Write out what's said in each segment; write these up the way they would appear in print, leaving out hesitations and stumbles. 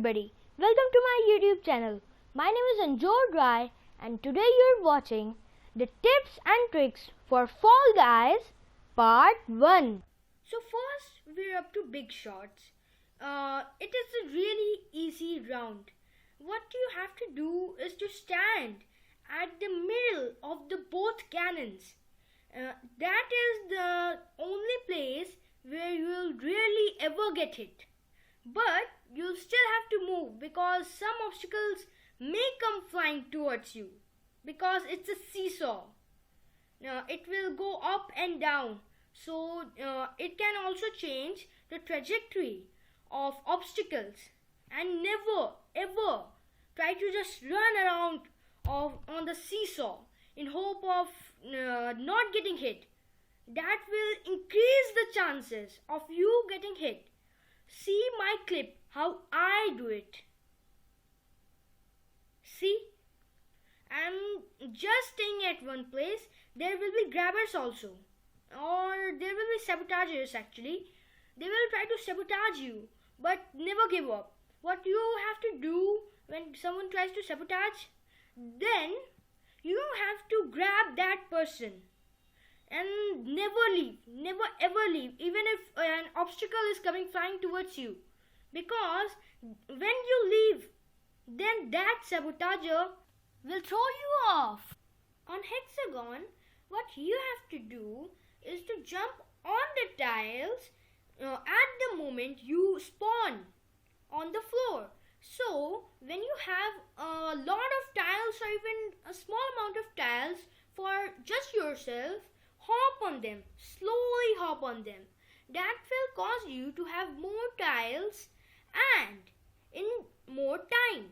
everybody, welcome to my YouTube channel. My name is Anjor Rai and today you're watching the tips and tricks for Fall Guys part 1. So first we're up to big shots. It is a really easy round. What you have to do is to stand at the middle of the both cannons. That is the only place where you will really ever get hit. But you'll still have to move because some obstacles may come flying towards you because it's a seesaw. It will go up and down, so it can also change the trajectory of obstacles. And never ever try to just run around on the seesaw in hope of not getting hit. That will increase the chances of you getting hit. See my clip how I do it. See? I'm just staying at one place. There will be grabbers also. Or there will be sabotagers actually. They will try to sabotage you. But never give up. What you have to do when someone tries to sabotage, then you have to grab that person. And never leave, never ever leave, even if an obstacle is coming flying towards you. Because when you leave, then that sabotager will throw you off. On Hex-a-gon, what you have to do is to jump on the tiles at the moment you spawn on the floor. So, when you have a lot of tiles or even a small amount of tiles for just yourself, hop on them, slowly hop on them. That will cause you to have more tiles and in more time.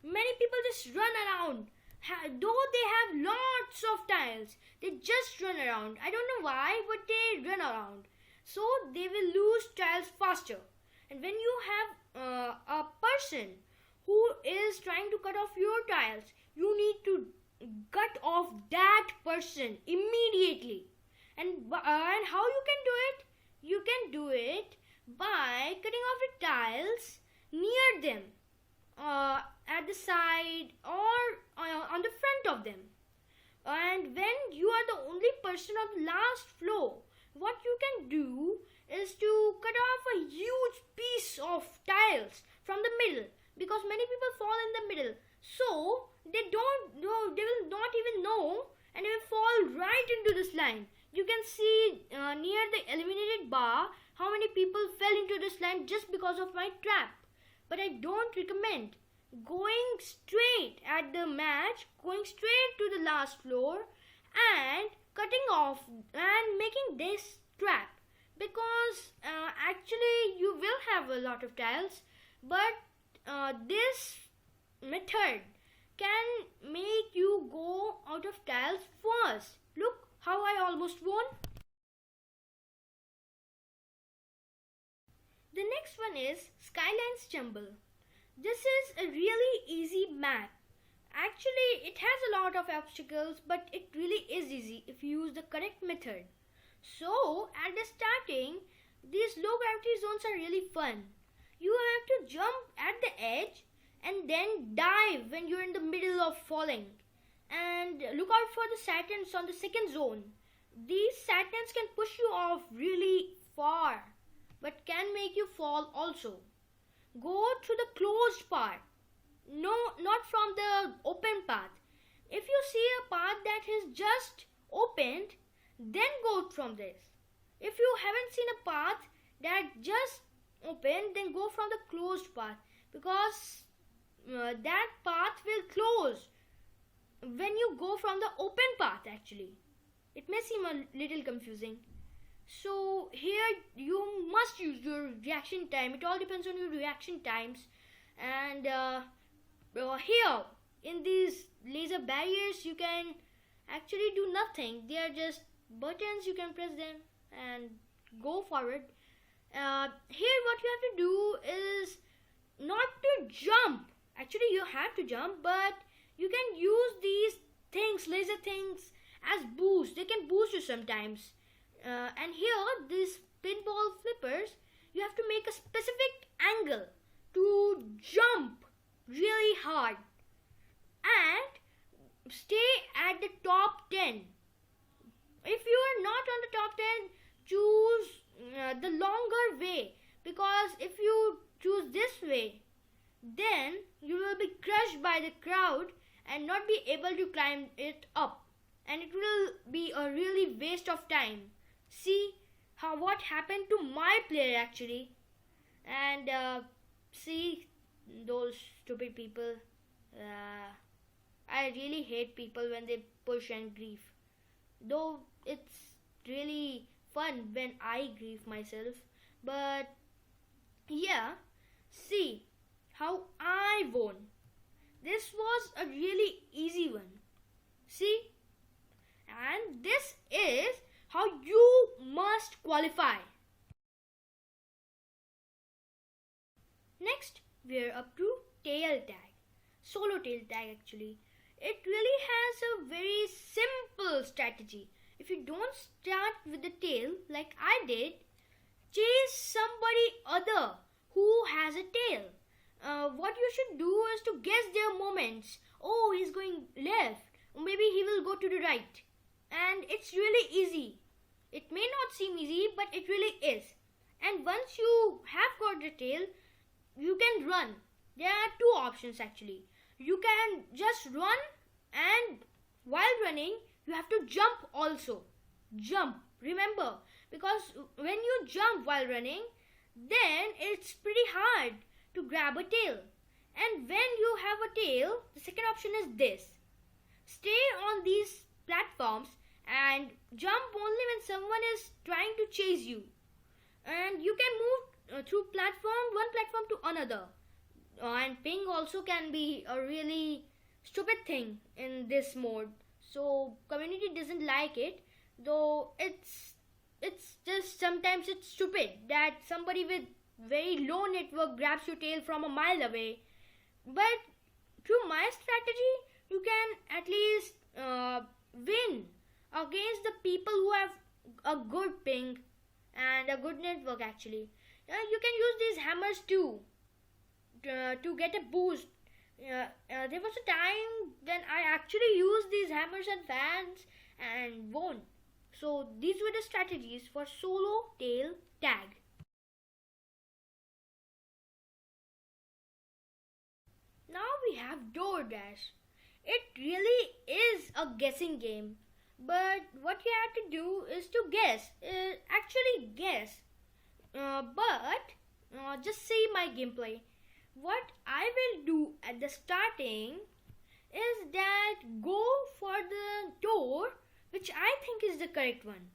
Many people just run around. Though they have lots of tiles, they just run around. I don't know why, but they run around. So they will lose tiles faster. And when you have a person who is trying to cut off your tiles, you need to cut off that person immediately. And how you can do it? You can do it by cutting off the tiles near them, at the side or on the front of them. And when you are the only person on the last floor, what you can do is to cut off a huge piece of tiles from the middle, because many people fall in the middle. So they will not even know, and they will fall right into this line. You can see near the eliminated bar how many people fell into this line just because of my trap. But I don't recommend going straight at the match, going straight to the last floor and cutting off and making this trap, because actually you will have a lot of tiles, but this method can make you go out of tiles first. Look how I almost won. The next one is Skyline Stumble. This is a really easy map. Actually, it has a lot of obstacles, but it really is easy if you use the correct method. So, at the starting, these low gravity zones are really fun. You have to jump at the edge and then dive when you're in the middle of falling. And look out for the satins on the second zone. These satins can push you off really far, but can make you fall also. Go through the closed part. No, not from the open path. If you see a path that is just opened, then go from this. If you haven't seen a path that just opened, then go from the closed path, because that path will close when you go from the open path actually. It may seem a little confusing. So here you must use your reaction time. It all depends on your reaction times. And here in these laser barriers you can actually do nothing. They are just buttons. You can press them and go forward. Here what you have to do is not to jump. Actually you have to jump, but you can use these things, laser things, as boost. They can boost you sometimes. And here these pinball flippers, you have to make a specific angle to jump really hard and stay at the top 10. If you are not on the top 10, choose the longer way, because if you choose this way, then you will be crushed by the crowd and not be able to climb it up, and it will be a really waste of time. See what happened to my player actually. And see those stupid people. I really hate people when they push and grief, though it's really fun when I grief myself. But yeah, see how I won. This was a really easy one. See, and this is how you must qualify. Next, we're up to tail tag. Solo tail tag actually. It really has a very simple strategy. If you don't start with the tail like I did, chase somebody other who has a tail. What you should do is to guess their movements. Oh, he's going left. Maybe he will go to the right. And it's really easy. It may not seem easy, but it really is. And once you have got the tail, you can run. There are two options actually. You can just run, and while running, you have to jump also. Jump, remember, because when you jump while running, then it's pretty hard to grab a tail. And when you have a tail, the second option is this. Stay on these platforms and jump only when someone is trying to chase you. And you can move through one platform to another. And ping also can be a really stupid thing in this mode. So community doesn't like it, though it's just sometimes it's stupid that somebody with very low network grabs your tail from a mile away. But through my strategy, you can at least win against the people who have a good ping and a good network actually. You can use these hammers too to get a boost. There was a time when I actually used these hammers and fans and won. So these were the strategies for solo tail tag. Now we have door dash. It really is a guessing game, but what you have to do is to guess. Actually guess. But just see my gameplay. What I will do at the starting is that go for the door which I think is the correct one.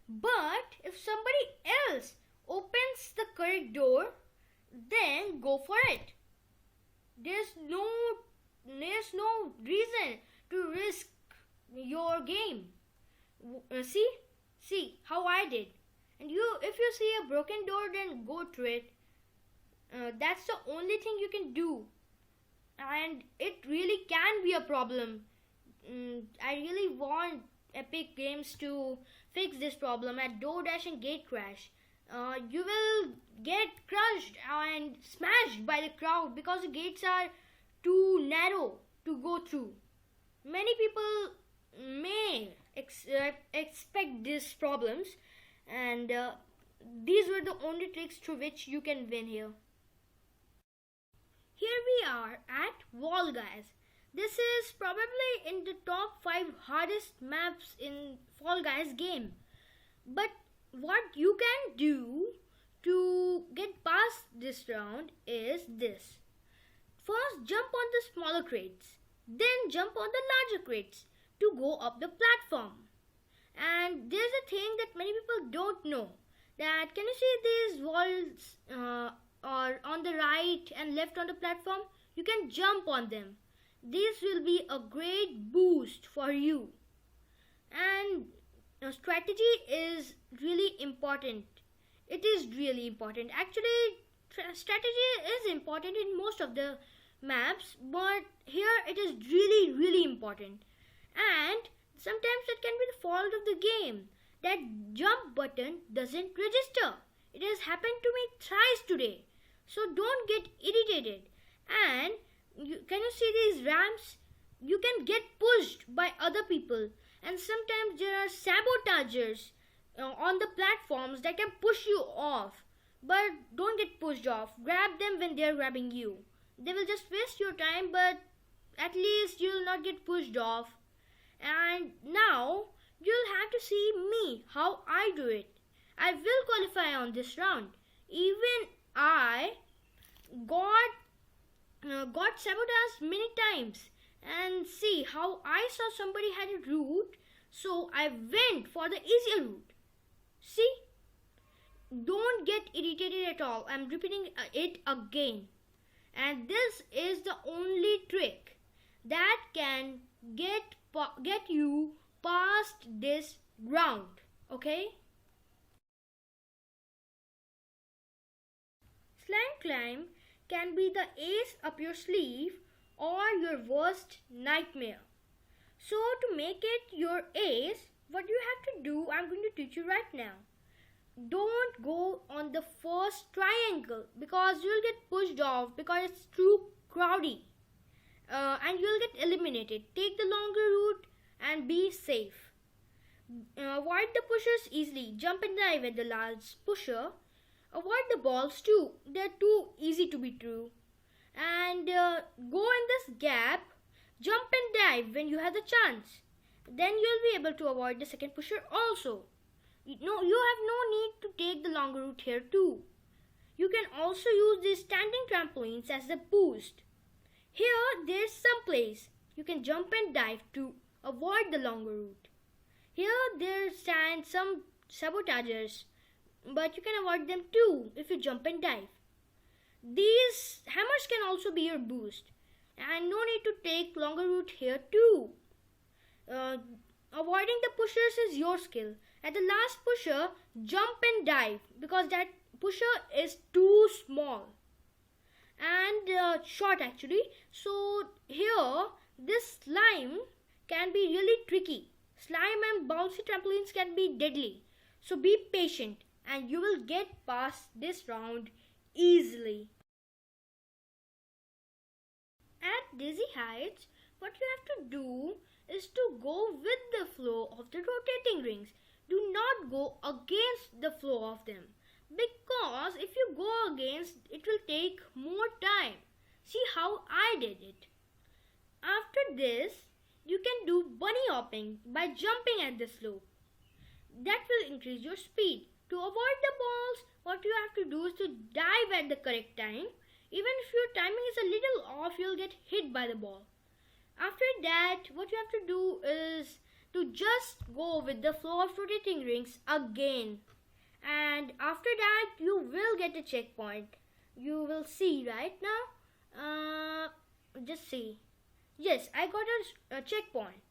But if somebody else opens the correct door, then go for it. There's no reason to risk your game. See how I did. And if you see a broken door, then go through it. That's the only thing you can do, and it really can be a problem. I really want Epic Games to fix this problem at DoorDash and Gate Crash. You will get crushed and smashed by the crowd because the gates are too narrow to go through. Many people may expect these problems, and these were the only tricks through which you can win here. Here we are at Wall Guys. This is probably in the top 5 hardest maps in Fall Guys game. But what you can do to get past this round is this. First, jump on the smaller crates. Then jump on the larger crates to go up the platform. And there's a thing that many people don't know. That can you see these walls or on the right and left on the platform? You can jump on them. This will be a great boost for you. And strategy is really important. It is really important. Actually, strategy is important in most of the maps, but here it is really, really important. And sometimes it can be the fault of the game. That jump button doesn't register. It has happened to me thrice today. So don't get irritated. And can you see these ramps? You can get pushed by other people, and sometimes there are sabotagers on the platforms that can push you off. But don't get pushed off. Grab them when they are grabbing you. They will just waste your time, but at least you will not get pushed off. And now you'll have to see me how I do it. I will qualify on this round. Even I got sabotaged many times, and see how I saw somebody had a route, so I went for the easier route. See, don't get irritated at all. I'm repeating it again, and this is the only trick that can get you past this round. Okay. Slam climb can be the ace up your sleeve or your worst nightmare. So to make it your ace, what you have to do, I'm going to teach you right now. Don't go on the first triangle because you'll get pushed off because it's too crowdy. And you'll get eliminated. Take the longer route and be safe. Avoid the pushers easily. Jump and dive at the last pusher. Avoid the balls too. They're too easy to be true. And go in this gap. Jump and dive when you have the chance. Then you'll be able to avoid the second pusher also. You have no need to take the longer route here too. You can also use these standing trampolines as a boost. Here there's some place you can jump and dive to avoid the longer route. Here there stand some sabotagers, but you can avoid them too if you jump and dive. These hammers can also be your boost, and no need to take longer route here too. Avoiding the pushers is your skill. At the last pusher, jump and dive because that pusher is too small and short actually. So here this slime can be really tricky. Slime and bouncy trampolines can be deadly. So be patient and you will get past this round easily. At dizzy heights, what you have to do is to go with the flow of the rotating rings. Do not go against the flow of them, because if you go against, it will take more time. See how I did it. After this, you can do bunny hopping by jumping at the slope. That will increase your speed. To avoid the balls, what you have to do is to dive at the correct time. Even if your timing is a little off, you'll get hit by the ball. After that, what you have to do is to just go with the flow of rotating rings again. And after that, you will get a checkpoint. You will see right now. Just see. Yes, I got a checkpoint.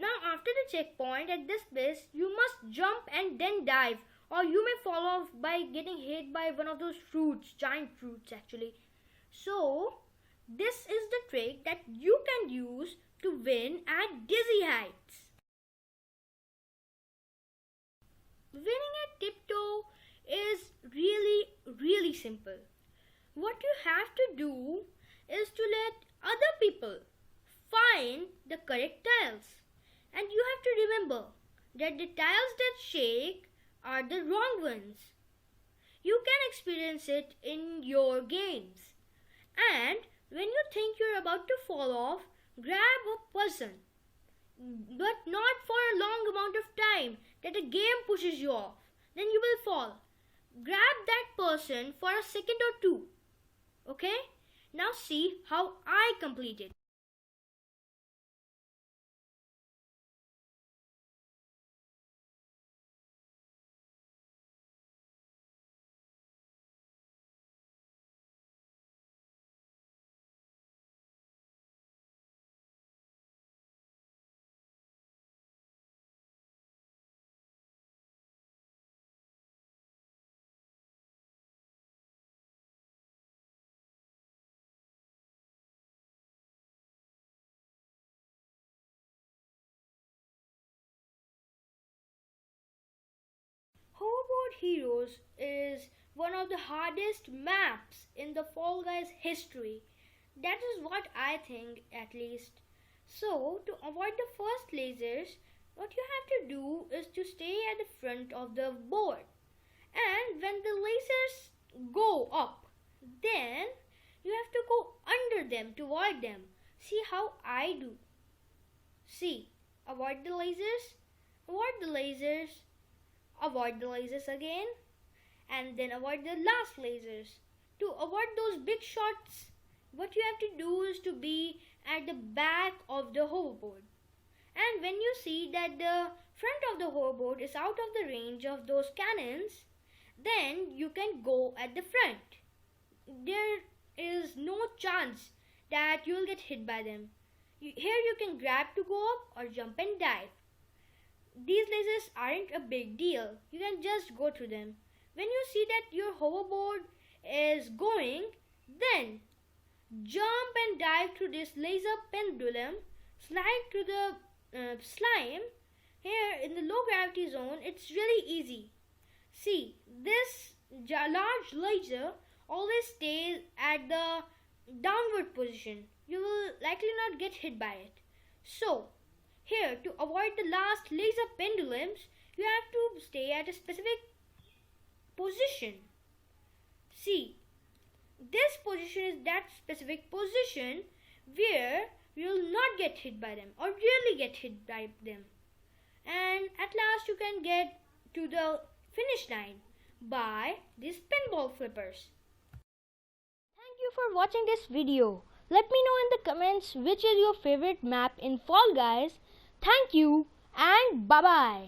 Now after the checkpoint at this place, you must jump and then dive, or you may fall off by getting hit by one of those fruits, giant fruits actually. So this is the trick that you can use to win at dizzy heights. Winning at tiptoe is really simple. What you have to do is to let other people find the correct tiles. And you have to remember that the tiles that shake are the wrong ones. You can experience it in your games. And when you think you're about to fall off, grab a person. But not for a long amount of time that the game pushes you off. Then you will fall. Grab that person for a second or two. Okay? Now see how I completed. Hoverboard Heroes is one of the hardest maps in the Fall Guys history. That is what I think, at least. So, to avoid the first lasers, what you have to do is to stay at the front of the board. And when the lasers go up, then you have to go under them to avoid them. See how I do. See, avoid the lasers, avoid the lasers, avoid the lasers again, and then avoid the last lasers. To avoid those big shots, what you have to do is to be at the back of the hoverboard. And when you see that the front of the hoverboard is out of the range of those cannons, then you can go at the front. There is no chance that you will get hit by them. Here you can grab to go up or jump and dive. These lasers aren't a big deal. You can just go through them. When you see that your hoverboard is going, then jump and dive through this laser pendulum, slide through the slime. Here in the low gravity zone, it's really easy. See, this large laser always stays at the downward position. You will likely not get hit by it. So, here to avoid the last laser pendulums, you have to stay at a specific position. See, this position is that specific position where you will not get hit by them or rarely get hit by them. And at last you can get to the finish line by these pinball flippers. Thank you for watching this video. Let me know in the comments which is your favorite map in Fall Guys. Thank you and bye bye.